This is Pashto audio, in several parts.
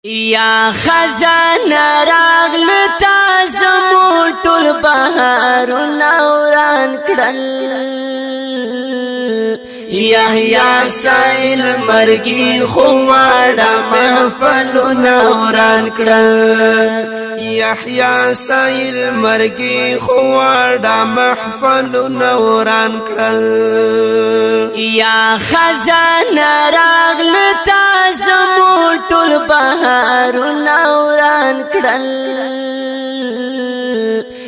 یا خزانه راغلتا زمو ټول بهارونه وران کړل یحیی سایل مرګي خو واړه محفلونه وران کړل یحیی سایل مرګي خو واړه محفلونه وران کړل یا خزانه راغلتا زمو ټول بهارونه وران کړل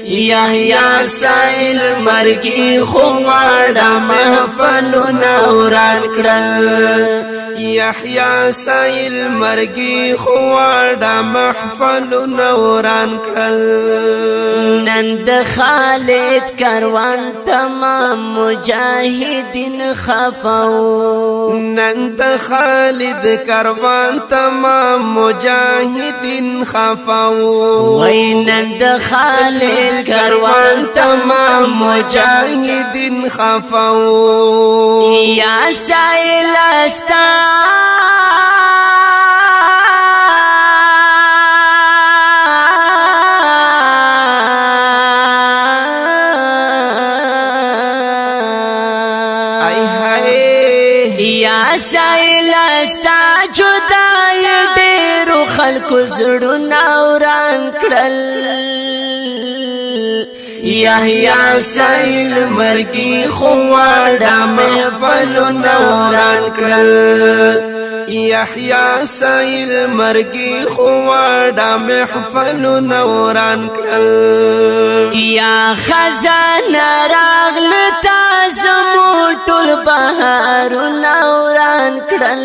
یحیی سایل مرګي خو واړه محفلونه وران کړل یحیی سایل مرګي خو واړه محفلونه وران کړل نن د خالد کاروان تمام مجاهدین خفاو نن د خالد کاروان تمام مجاهدین خفاو وای نن د خالد کاروان تمام مجاهدین خفاو یا سایل استا خلکو زړونه وران کړل یحیی سایل مرګي خو واړه محفلونه وران کړل یحیی سایل مرګي خو واړه محفلونه وران کړل یا خزانه راغلتا زمو ټول بهارونه وران کړل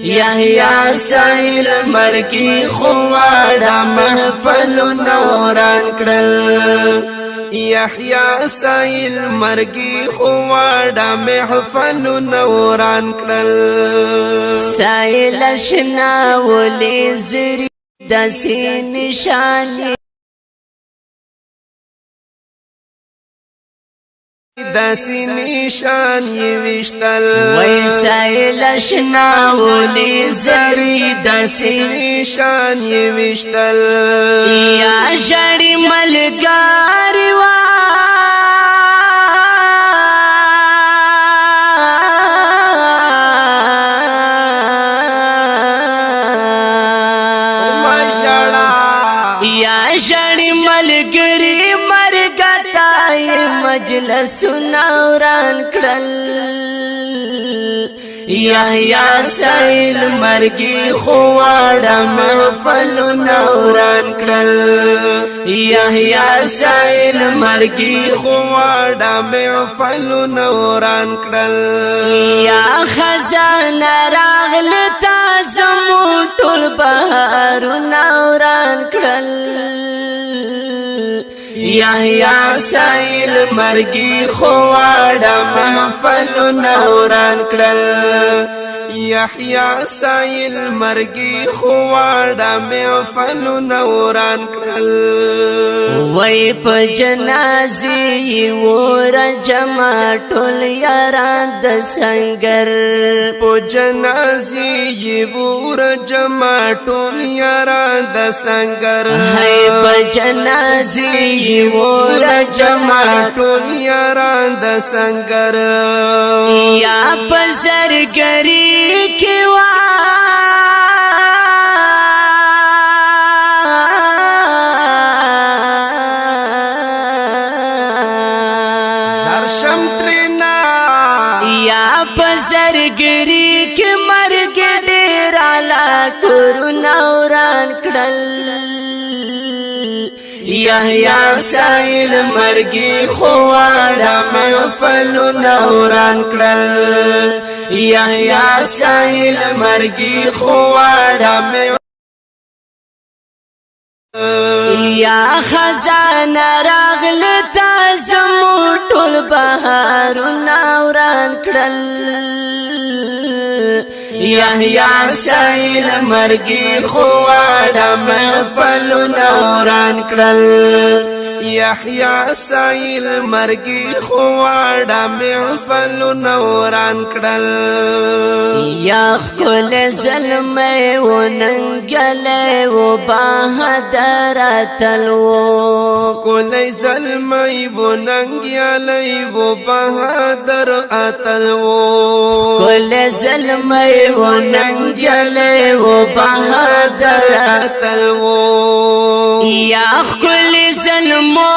یحیی سایل مرګي خو واړه محفلونه وران کړل یحیی سایل مرګي خو واړه محفلونه وران کړل سایل شنا ولې زری داسې نشانه داسې نشان یې وشتل وای سایل شنا ولې زری داسې نشان یې وشتل یا جړی ملګری وا مجلس نوران کړل یحیی سایل مرګي خو واړه محفلونه وران کړل یحیی سایل مرګي خو واړه محفلونه وران کړل یا خزانه راغلتا زمو ټول بهارونه وران کړل یحیی سایل مرګي خو واړه محفلونه وران کړل یحیی سایل مرګي خو واړه محفلونه وران کړل وای په جنازې ور جمع ټول یاران د سنگر په جنازې ور جمع ټول یاران د سنگر هاي په جنازې ور جمع ټول یاران د سنگر یا په زرګری کې وا زرشم ترنا یا په زرګری کې مرګ ډیر اعلی کورونه وران کړل یحیی سایل مرګي خو واړه محفلونه وران کړل یحیی سایل مرګي خو واړه یا خزانه راغلتا زمو ټول بهارونه وران کړل یحیی سایل مرګي خو واړه محفلونه وران کړل یحیی سایل مرګي خواړه محفل نوران کړل یا خپل ظلمه و ننګله و بهادر تلو کولای ظلمه و ننګله و بهادر اتلو کل ظلمه و ننګله و بهادر اتلو یا خپل ظلمو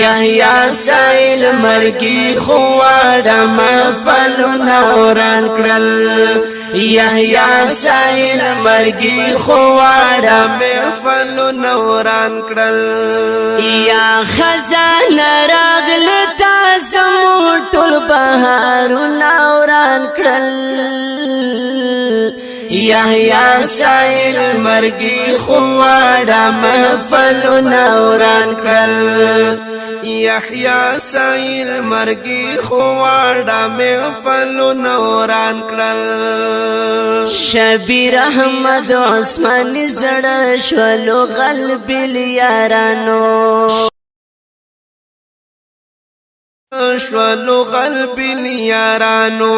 یحیی سایل مرګي خواړه محفل نوران کړل یحیی سایل مرګي خواړه محفل نوران کړل یا خزانه راغله تاسو ټول بهارونه وران کړل یحیی سایل مرګي خواړه محفل نوران کړل یحیی سایل مرګي خواړه محفل نوران کړل شبیر احمد عثمان زړه شولو قلب یارانو شولو قلب یارانو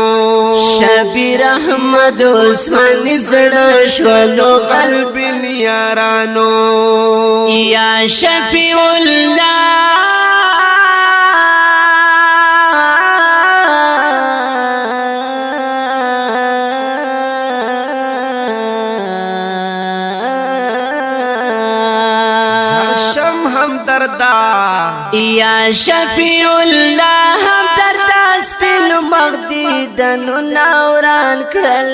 شبیر احمد عثمان زړه شولو قلب یارانو یا شفیع الله یا شفیع الله هم درد سپین مغدی دنو نوران کړل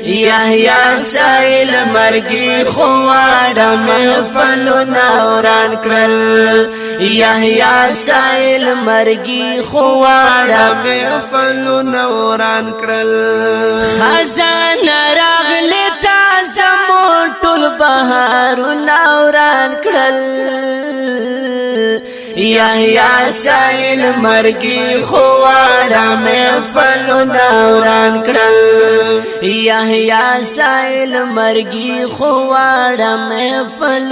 یحیی سایل مرګي خواړه محفل نوران کړل یحیی سایل مرګي خواړه محفل نوران کړل خزانه راغله تاسو ټول بهارونه وران کړل یحیی سایل مرګي خواړه محفل نوران کړل یحیی سایل مرګي خواړه محفل